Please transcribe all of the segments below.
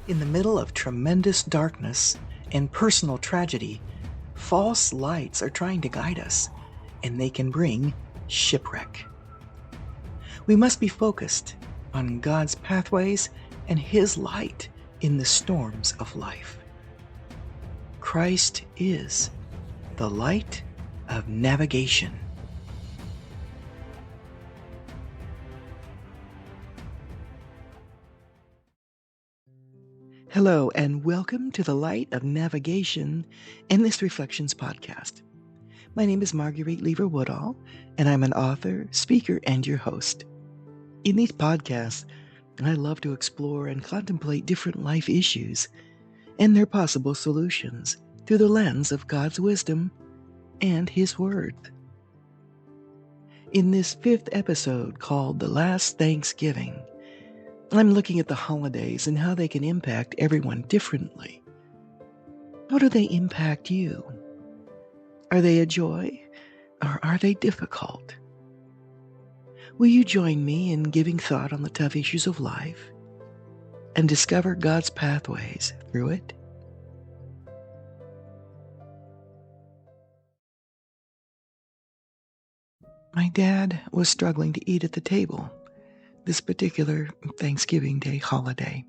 In the middle of tremendous darkness and personal tragedy, false lights are trying to guide us, and they can bring shipwreck. We must be focused on God's pathways and His light in the storms of life. Christ is the light of navigation. Hello, and welcome to the Light of Navigation in this Reflections podcast. My name is Marguerite Lever-Woodall, and I'm an author, speaker, and your host. In these podcasts, I love to explore and contemplate different life issues and their possible solutions through the lens of God's wisdom and His Word. In this 5th episode called The Last Thanksgiving, I'm looking at the holidays and how they can impact everyone differently. How do they impact you? Are they a joy or are they difficult? Will you join me in giving thought on the tough issues of life and discover God's pathways through it? My dad was struggling to eat at the table this particular Thanksgiving Day holiday.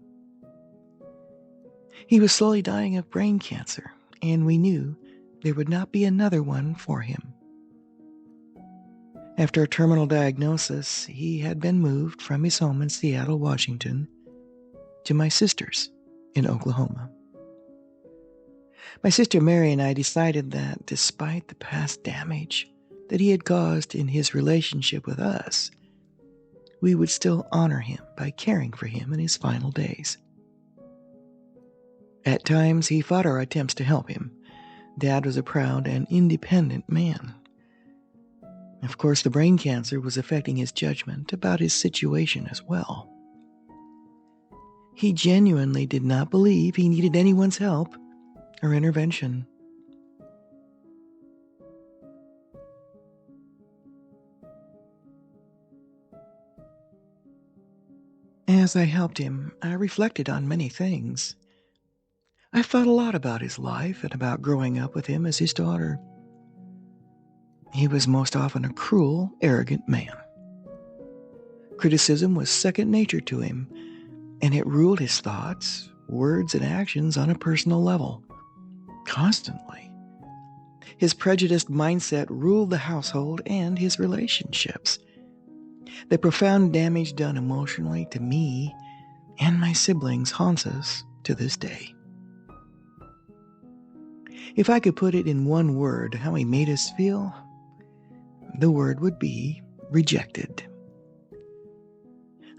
He was slowly dying of brain cancer, and we knew there would not be another one for him. After a terminal diagnosis, he had been moved from his home in Seattle, Washington, to my sister's in Oklahoma. My sister Mary and I decided that despite the past damage that he had caused in his relationship with us, we would still honor him by caring for him in his final days. At times, he fought our attempts to help him. Dad was a proud and independent man. Of course, the brain cancer was affecting his judgment about his situation as well. He genuinely did not believe he needed anyone's help or intervention. As I helped him, I reflected on many things. I thought a lot about his life and about growing up with him as his daughter. He was most often a cruel, arrogant man. Criticism was second nature to him, and it ruled his thoughts, words, and actions on a personal level, constantly. His prejudiced mindset ruled the household and his relationships. The profound damage done emotionally to me and my siblings haunts us to this day. If I could put it in one word how he made us feel, the word would be rejected.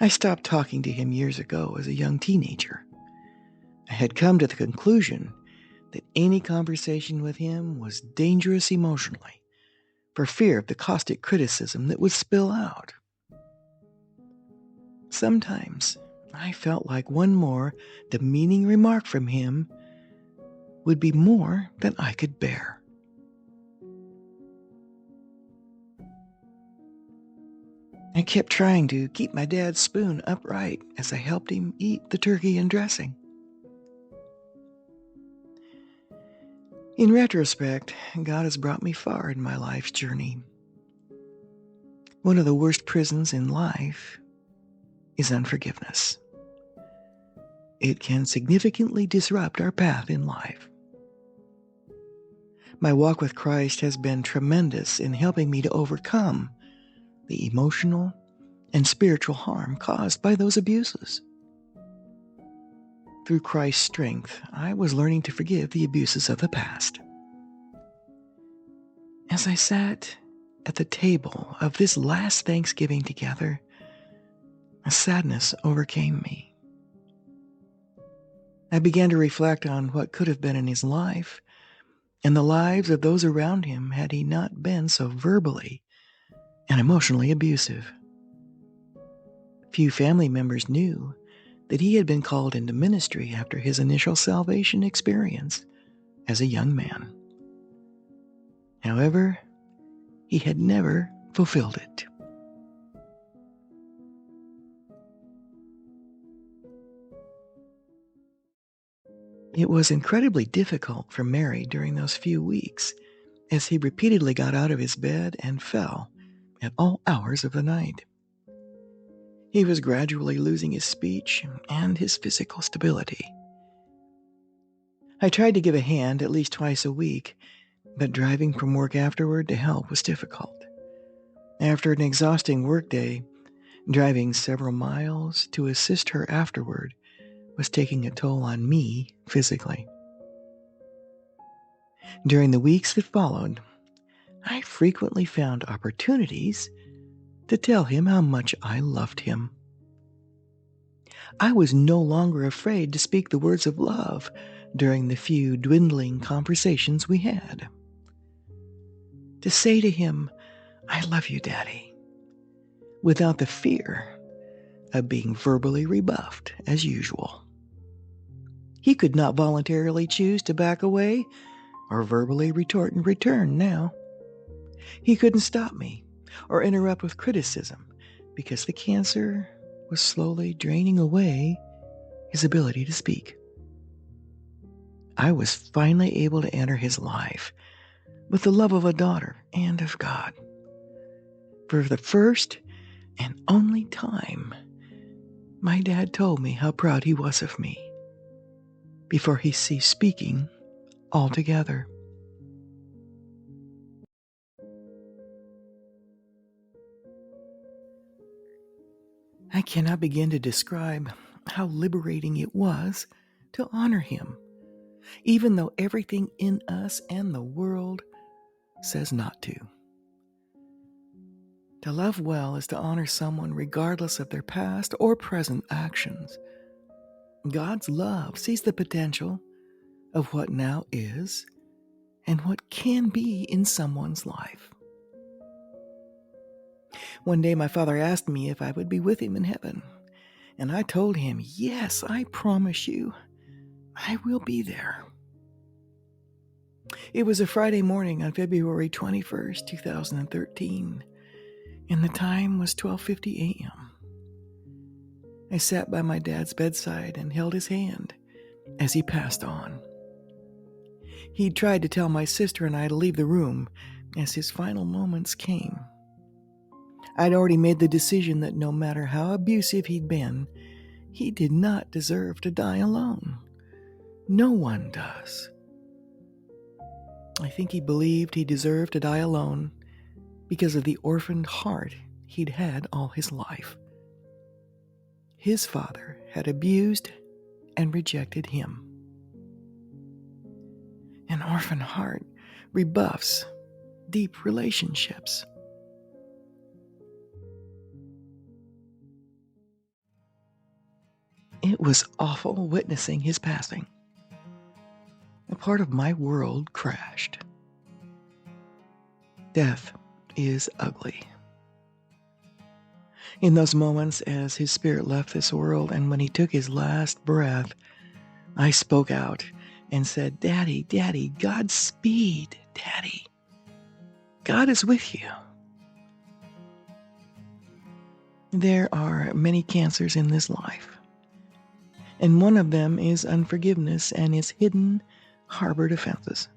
I stopped talking to him years ago as a young teenager. I had come to the conclusion that any conversation with him was dangerous emotionally, for fear of the caustic criticism that would spill out. Sometimes I felt like one more demeaning remark from him would be more than I could bear. I kept trying to keep my dad's spoon upright as I helped him eat the turkey and dressing. In retrospect, God has brought me far in my life's journey. One of the worst prisons in life is unforgiveness. It can significantly disrupt our path in life. My walk with Christ has been tremendous in helping me to overcome the emotional and spiritual harm caused by those abuses. Through Christ's strength, I was learning to forgive the abuses of the past. As I sat at the table of this last Thanksgiving together, a sadness overcame me. I began to reflect on what could have been in his life and the lives of those around him had he not been so verbally and emotionally abusive. Few family members knew that he had been called into ministry after his initial salvation experience as a young man. However, he had never fulfilled it. It was incredibly difficult for Mary during those few weeks, as he repeatedly got out of his bed and fell at all hours of the night. He was gradually losing his speech and his physical stability. I tried to give a hand at least twice a week, but driving from work afterward to help was difficult. After an exhausting workday, driving several miles to assist her afterward was taking a toll on me physically. During the weeks that followed, I frequently found opportunities to tell him how much I loved him. I was no longer afraid to speak the words of love during the few dwindling conversations we had. To say to him, "I love you, Daddy," without the fear of being verbally rebuffed as usual. He could not voluntarily choose to back away or verbally retort in return now. He couldn't stop me or interrupt with criticism because the cancer was slowly draining away his ability to speak. I was finally able to enter his life with the love of a daughter and of God. For the first and only time, my dad told me how proud he was of me before he ceased speaking altogether. I cannot begin to describe how liberating it was to honor him, even though everything in us and the world says not to. To love well is to honor someone regardless of their past or present actions. God's love sees the potential of what now is and what can be in someone's life. One day my father asked me if I would be with him in heaven, and I told him, "Yes, I promise you, I will be there." It was a Friday morning on February 21st, 2013, and the time was 12:50 a.m. I sat by my dad's bedside and held his hand as he passed on. He tried to tell my sister and I to leave the room as his final moments came. I'd already made the decision that no matter how abusive he'd been, he did not deserve to die alone. No one does. I think he believed he deserved to die alone because of the orphaned heart he'd had all his life. His father had abused and rejected him. An orphan heart rebuffs deep relationships. It was awful witnessing his passing. A part of my world crashed. Death is ugly. In those moments, as his spirit left this world and when he took his last breath, I spoke out and said, "Daddy, Daddy, Godspeed, Daddy. God is with you." There are many cancers in this life, and one of them is unforgiveness and its hidden, harbored offenses.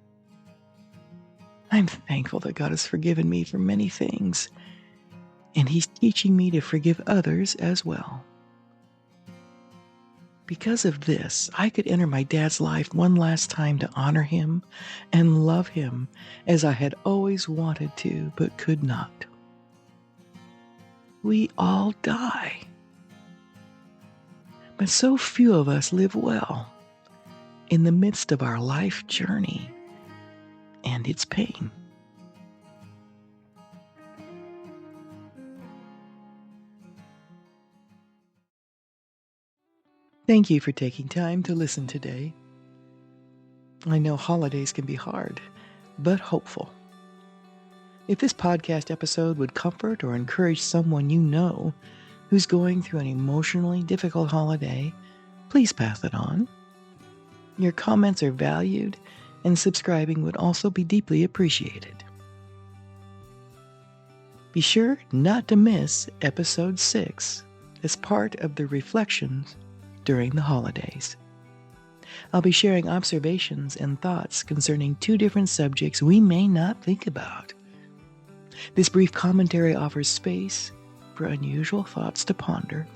I'm thankful that God has forgiven me for many things, and He's teaching me to forgive others as well. Because of this, I could enter my dad's life one last time to honor him and love him as I had always wanted to but could not. We all die, but so few of us live well in the midst of our life journey and its pain. Thank you for taking time to listen today. I know holidays can be hard, but hopeful. If this podcast episode would comfort or encourage someone you know who's going through an emotionally difficult holiday, please pass it on. Your comments are valued, and subscribing would also be deeply appreciated. Be sure not to miss episode 6 as part of the reflections during the holidays. I'll be sharing observations and thoughts concerning two different subjects we may not think about. This brief commentary offers space for unusual thoughts to ponder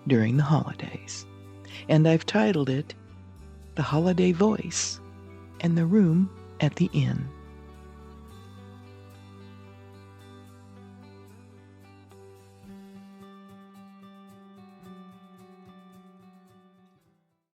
during the holidays, and I've titled it The Holiday Voice and the Room at the Inn.